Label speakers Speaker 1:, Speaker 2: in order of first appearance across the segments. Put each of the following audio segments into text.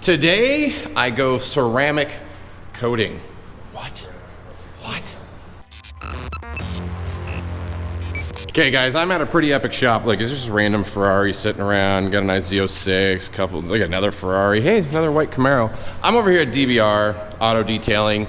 Speaker 1: Today, I go ceramic coating. What? Okay guys, I'm at a pretty epic shop. Like, it's just random Ferrari sitting around. Got a nice Z06, couple, like another Ferrari. Hey, another white Camaro. I'm over here at DBR Auto Detailing.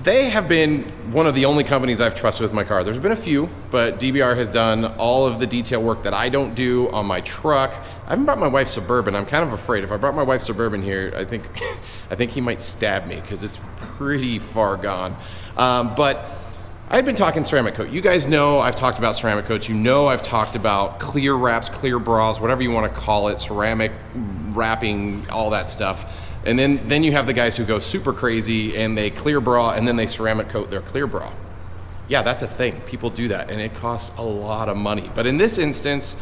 Speaker 1: They have been one of the only companies I've trusted with my car. There's been a few, but DBR has done all of the detail work that I don't do on my truck. I haven't brought my wife's Suburban. I'm kind of afraid if I brought my wife's Suburban here, I think he might stab me because it's pretty far gone. But I've been talking ceramic coat. You guys know I've talked about ceramic coats. You know I've talked about clear wraps, clear bras, whatever you want to call it, ceramic wrapping, all that stuff. And then you have the guys who go super crazy and they clear bra and then they ceramic coat their clear bra. Yeah, that's a thing. People do that and it costs a lot of money. But in this instance,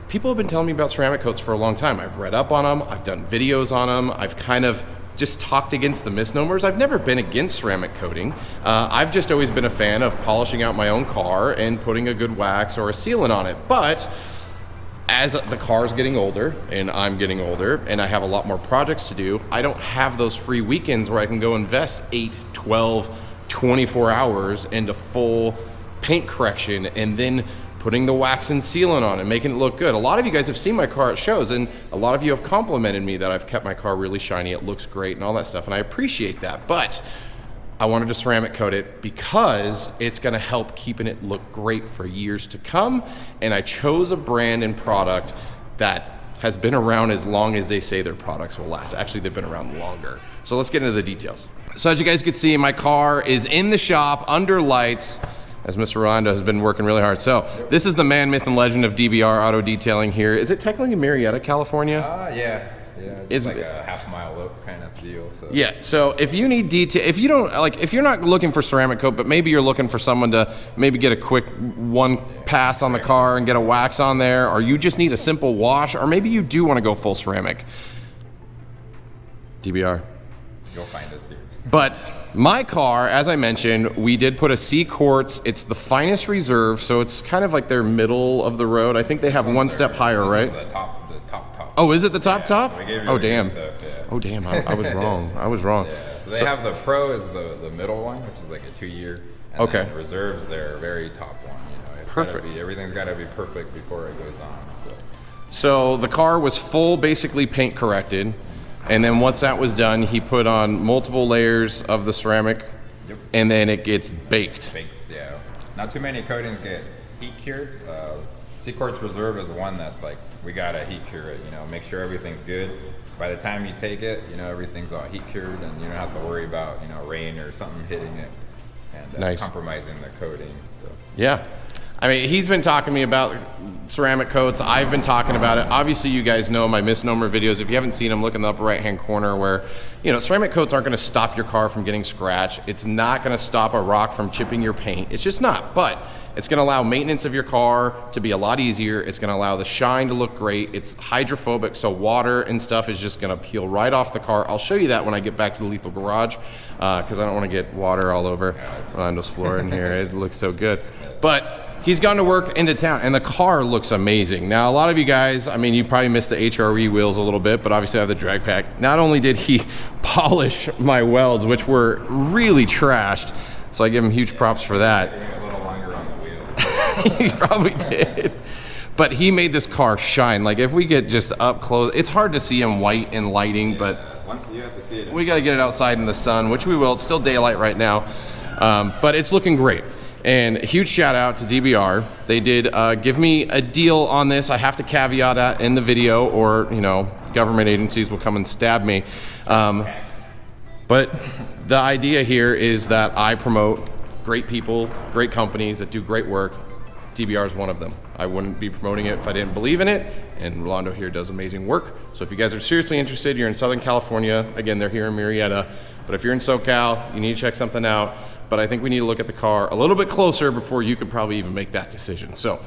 Speaker 1: people have been telling me about ceramic coats for a long time. I've read up on them. I've done videos on them. I've kind of just talked against the misnomers. I've never been against ceramic coating. I've just always been a fan of polishing out my own car and putting a good wax or a sealant on it. But as the car's getting older and I'm getting older and I have a lot more projects to do, I don't have those free weekends where I can go invest 8, 12, 24 hours into full paint correction and then putting the wax and sealant on and making it look good. A lot of you guys have seen my car at shows and a lot of you have complimented me that I've kept my car really shiny, it looks great and all that stuff, and I appreciate that. But I wanted to ceramic coat it because it's gonna help keeping it look great for years to come, and I chose a brand and product that has been around as long as they say their products will last. Actually, they've been around longer. So let's get into the details. So as you guys can see, my car is in the shop under lights, as Mr. Rolando has been working really hard. So this is the man, myth, and legend of DBR Auto Detailing here. Is it technically in Marietta, California?
Speaker 2: Yeah, it's like a half-mile look kind of deal. So. Yeah,
Speaker 1: so if you need detail, if you don't, like, if you're not looking for ceramic coat, but maybe you're looking for someone to maybe get a quick one pass on the car and get a wax on there, or you just need a simple wash, or maybe you do want to go full ceramic, DBR.
Speaker 2: You'll find us here.
Speaker 1: But my car, as I mentioned, we did put a CQuartz. It's the Finest Reserve, so it's kind of like their middle of the road. I think they have one step higher, right?
Speaker 2: The top.
Speaker 1: Oh, is it the top?
Speaker 2: Oh,
Speaker 1: damn.
Speaker 2: Stuff, yeah.
Speaker 1: Oh, damn, I was wrong. I was wrong.
Speaker 2: Yeah. They have the Pro is the middle one, which is like a 2-year. And
Speaker 1: okay.
Speaker 2: Then Reserve's their very top one. You know, it's
Speaker 1: perfect.
Speaker 2: Everything's got to be perfect before it goes on.
Speaker 1: So the car was full, basically paint corrected. And then once that was done, he put on multiple layers of the ceramic. Yep. And then it gets baked.
Speaker 2: Baked, yeah. Not too many coatings get heat cured. CQuartz Reserve is one that's like, we gotta heat cure it, you know, make sure everything's good. By the time you take it, you know, everything's all heat cured and you don't have to worry about, you know, rain or something hitting it and
Speaker 1: nice.
Speaker 2: Compromising the coating. So.
Speaker 1: Yeah. I mean, he's been talking to me about ceramic coats. I've been talking about it. Obviously, you guys know my misnomer videos. If you haven't seen them, look in the upper right-hand corner where, you know, ceramic coats aren't gonna stop your car from getting scratched. It's not gonna stop a rock from chipping your paint. It's just not, but it's gonna allow maintenance of your car to be a lot easier. It's gonna allow the shine to look great. It's hydrophobic, so water and stuff is just gonna peel right off the car. I'll show you that when I get back to the Lethal Garage, because I don't wanna get water all over Rolando's floor in here. It looks so good. But he's gone to work into town, and the car looks amazing. Now, a lot of you guys, I mean, you probably missed the HRE wheels a little bit, but obviously I have the drag pack. Not only did he polish my welds, which were really trashed, so I give him huge props for that. He probably did. But he made this car shine. Like, if we get just up close, it's hard to see in white in lighting, but
Speaker 2: once you have to see it,
Speaker 1: we got to get it outside in the sun, which we will. It's still daylight right now, but it's looking great. And a huge shout out to DBR. They did give me a deal on this. I have to caveat that in the video, or, you know, government agencies will come and stab me. But the idea here is that I promote great people, great companies that do great work. DBR is one of them. I wouldn't be promoting it if I didn't believe in it, and Rolando here does amazing work. So if you guys are seriously interested, you're in Southern California, again, they're here in Marietta, but if you're in SoCal, you need to check something out. But I think we need to look at the car a little bit closer before you could probably even make that decision. So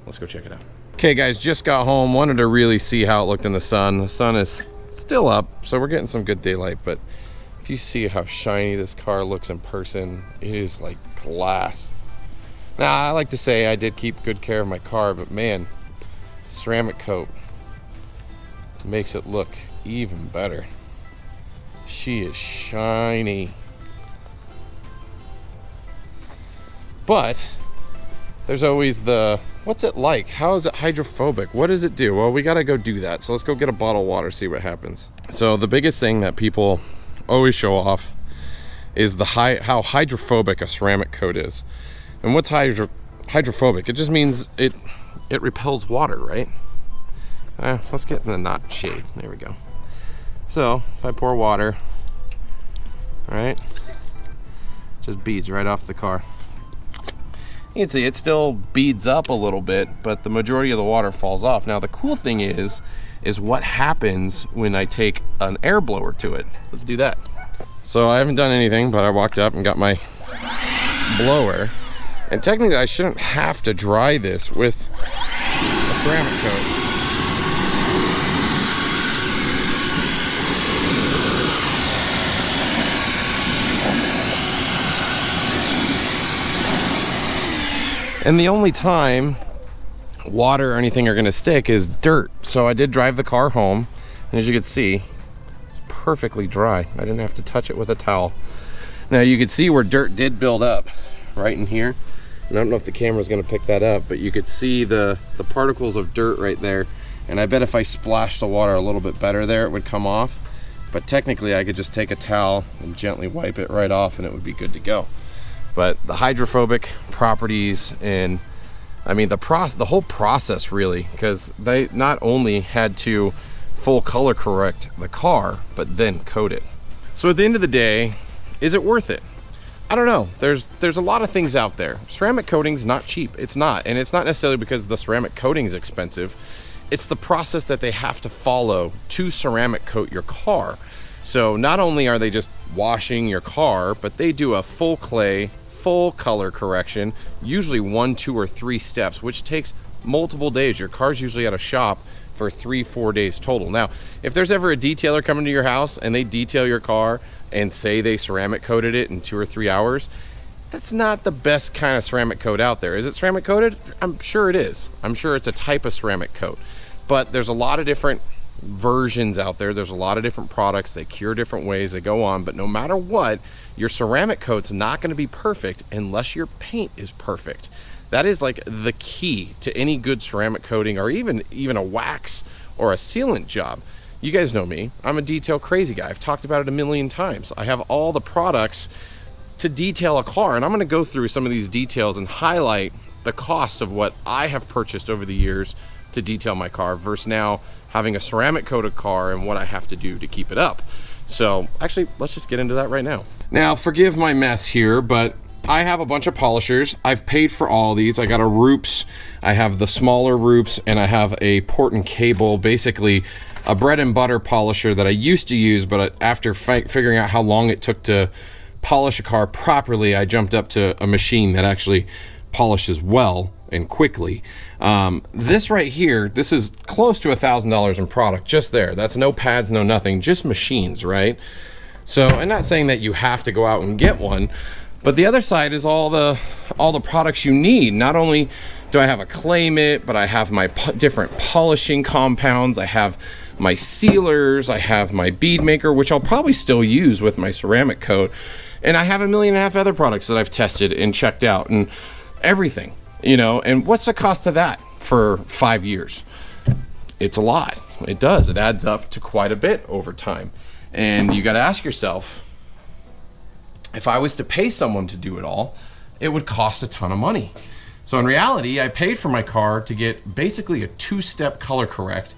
Speaker 1: let's go check it out. Okay guys, just got home, wanted to really see how it looked in the sun. The sun is still up, so we're getting some good daylight, but if you see how shiny this car looks in person, it is like glass. Now, I like to say I did keep good care of my car, but man, ceramic coat makes it look even better. She is shiny. But there's always the, what's it like? How is it hydrophobic? What does it do? Well, we gotta go do that. So let's go get a bottle of water, see what happens. So the biggest thing that people always show off is how hydrophobic a ceramic coat is. And what's hydrophobic? It just means it repels water, right? Let's get in the not shade. There we go. So if I pour water, right, just beads right off the car. You can see it still beads up a little bit, but the majority of the water falls off. Now the cool thing is what happens when I take an air blower to it. Let's do that. So I haven't done anything, but I walked up and got my blower. And technically I shouldn't have to dry this with a ceramic coat. And the only time water or anything are gonna stick is dirt. So I did drive the car home, and as you can see, it's perfectly dry. I didn't have to touch it with a towel. Now you can see where dirt did build up right in here. And I don't know if the camera's gonna pick that up, but you could see the particles of dirt right there. And I bet if I splashed the water a little bit better there, it would come off. But technically I could just take a towel and gently wipe it right off and it would be good to go. But the hydrophobic properties, and I mean the whole process really, because they not only had to full color correct the car, but then coat it. So at the end of the day, is it worth it? I don't know. There's a lot of things out there. Ceramic coating's not cheap. It's not, and it's not necessarily because the ceramic coating is expensive. It's the process that they have to follow to ceramic coat your car. So not only are they just washing your car, but they do a full clay, full color correction, usually 1, 2, or 3 steps, which takes multiple days. Your car's usually at a shop for 3-4 days total. Now, if there's ever a detailer coming to your house and they detail your car and say they ceramic coated it in 2 or 3 hours, that's not the best kind of ceramic coat out there. Is it ceramic coated? I'm sure it is. I'm sure it's a type of ceramic coat, but there's a lot of different versions out there. There's a lot of different products. They cure different ways, they go on, but no matter what, your ceramic coat's not going to be perfect unless your paint is perfect. That is like the key to any good ceramic coating, or even a wax or a sealant job. You guys know me. I'm a detail crazy guy. I've talked about it a million times. I have all the products to detail a car, and I'm going to go through some of these details and highlight the cost of what I have purchased over the years to detail my car versus now having a ceramic coated car and what I have to do to keep it up. So actually, let's just get into that right now. Now, forgive my mess here, but I have a bunch of polishers. I've paid for all these. I got a Roops, I have the smaller Roops, and I have a port and cable, basically a bread and butter polisher that I used to use, but after figuring out how long it took to polish a car properly, I jumped up to a machine that actually polishes well and quickly. This right here, this is close to $1,000 in product just there. That's no pads, no nothing, just machines, right? So I'm not saying that you have to go out and get one, but the other side is all the products you need. Not only do I have a clay mitt, but I have my different polishing compounds. I have my sealers. I have my bead maker, which I'll probably still use with my ceramic coat. And I have 1.5 million other products that I've tested and checked out and everything, you know. And what's the cost of that for 5 years? It's a lot. It does. It adds up to quite a bit over time. And you got to ask yourself, if I was to pay someone to do it all, it would cost a ton of money. So in reality, I paid for my car to get basically a 2-step color correct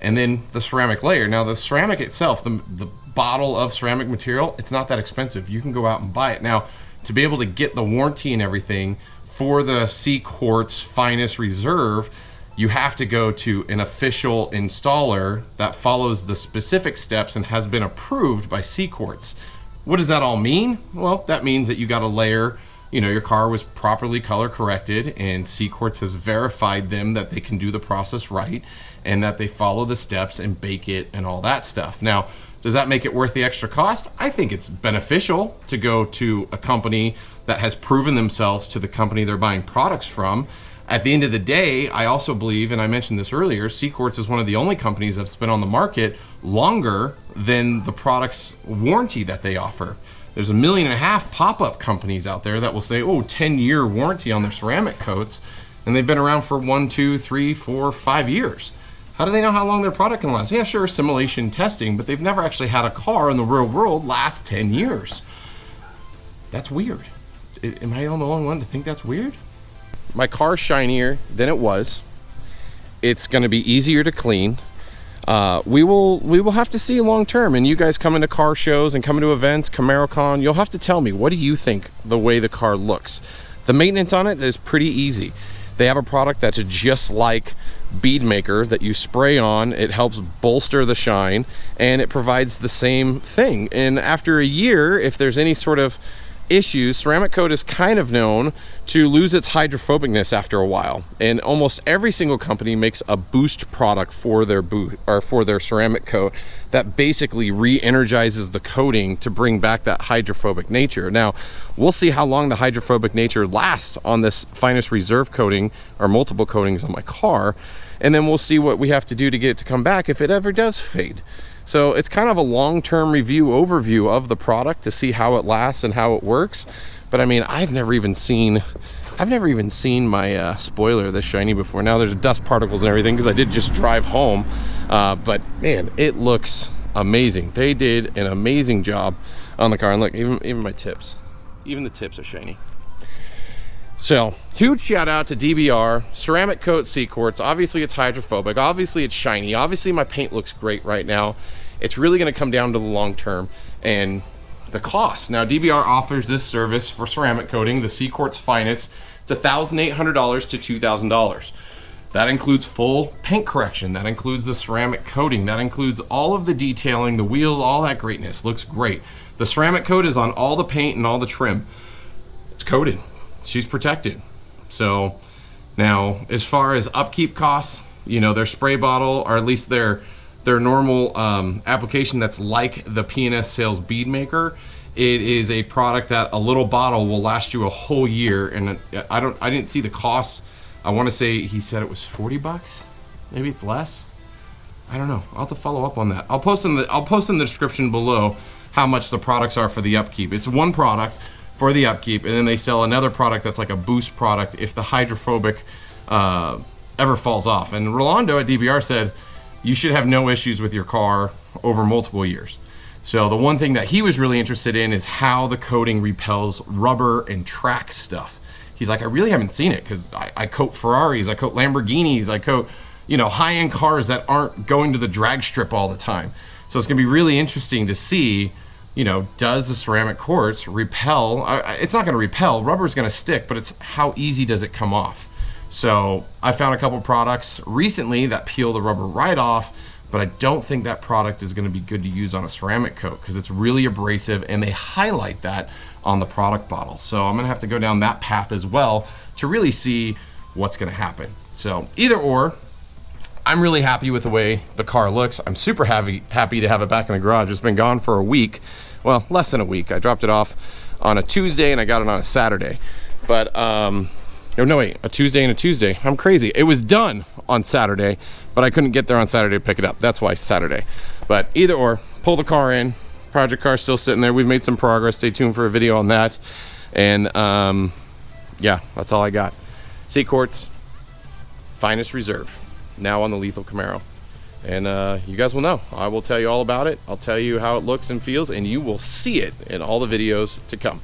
Speaker 1: and then the ceramic layer. Now the ceramic itself, the bottle of ceramic material, it's not that expensive. You can go out and buy it. Now, to be able to get the warranty and everything for the CQuartz Finest Reserve, you have to go to an official installer that follows the specific steps and has been approved by CQuartz. What does that all mean? Well, that means that you got a layer, you know, your car was properly color corrected and CQuartz has verified them that they can do the process right and that they follow the steps and bake it and all that stuff. Now, does that make it worth the extra cost? I think it's beneficial to go to a company that has proven themselves to the company they're buying products from. At the end of the day, I also believe, and I mentioned this earlier, CQuartz is one of the only companies that's been on the market longer than the product's warranty that they offer. There's 1.5 million pop-up companies out there that will say, oh, 10-year warranty on their ceramic coats, and they've been around for 1, 2, 3, 4, 5 years. How do they know how long their product can last? Yeah, sure, simulation testing, but they've never actually had a car in the real world last 10 years. That's weird. Am I the only one to think that's weird? My car's shinier than it was. It's going to be easier to clean. We will have to see long term, and you guys come into car shows and come into events, CamaroCon, you'll have to tell me, what do you think the way the car looks? The maintenance on it is pretty easy. They have a product that's just like bead maker that you spray on. It helps bolster the shine, and it provides the same thing. And after a year, if there's any sort of issues, ceramic coat is kind of known to lose its hydrophobicness after a while, and almost every single company makes a boost product for their ceramic coat that basically re-energizes the coating to bring back that hydrophobic nature. Now we'll see how long the hydrophobic nature lasts on this Finest Reserve coating, or multiple coatings on my car, and then we'll see what we have to do to get it to come back if it ever does fade. So it's kind of a long-term overview of the product to see how it lasts and how it works. But I mean, I've never even seen my spoiler this shiny before. Now there's dust particles and everything because I did just drive home. But man, it looks amazing. They did an amazing job on the car. And look, even my tips, even the tips are shiny. So huge shout out to DBR ceramic coat CQuartz. Obviously it's hydrophobic, obviously it's shiny, obviously my paint looks great right now. It's really going to come down to the long term and the cost. Now DBR offers this service for ceramic coating, the CQuartz Finest. It's $1,800 to $2,000. That includes full paint correction, that includes the ceramic coating, that includes all of the detailing, the wheels, all that greatness. Looks great. The ceramic coat is on all the paint and all the trim. It's coated. She's protected. So now as far as upkeep costs, you know, their spray bottle, or at least their normal application that's like the P&S Sales bead maker, it is a product that a little bottle will last you a whole year. And I didn't see the cost. I want to say he said it was 40 bucks. Maybe it's less. I don't know. I'll have to follow up on that. I'll post in the description below how much the products are for the upkeep. It's one product for the upkeep, and then they sell another product that's like a boost product if the hydrophobic ever falls off. And Rolando at DBR said you should have no issues with your car over multiple years. So the one thing that he was really interested in is how the coating repels rubber and track stuff. He's like, I really haven't seen it because I coat Ferraris, I coat Lamborghinis, I coat, you know, high-end cars that aren't going to the drag strip all the time. So it's gonna be really interesting to see, you know, does the ceramic quartz repel? It's not gonna repel, rubber's gonna stick, but it's how easy does it come off? So I found a couple products recently that peel the rubber right off, but I don't think that product is gonna be good to use on a ceramic coat because it's really abrasive, and they highlight that on the product bottle. So I'm gonna have to go down that path as well to really see what's gonna happen. So either or, I'm really happy with the way the car looks. I'm super happy to have it back in the garage. It's been gone for a week. Well, less than a week. I dropped it off on a Tuesday and I got it on a Saturday. But, oh no wait, a Tuesday and a Tuesday. I'm crazy. It was done on Saturday, but I couldn't get there on Saturday to pick it up. That's why Saturday. But either or, pull the car in. Project car's still sitting there. We've made some progress. Stay tuned for a video on that. And yeah, that's all I got. CQuartz Finest Reserve, now on the Lethal Camaro. And you guys will know. I will tell you all about it. I'll tell you how it looks and feels, and you will see it in all the videos to come.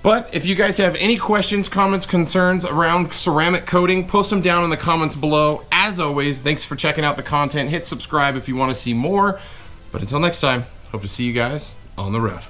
Speaker 1: But if you guys have any questions, comments, concerns around ceramic coating, post them down in the comments below. As always, thanks for checking out the content. Hit subscribe if you want to see more. But until next time, hope to see you guys on the road.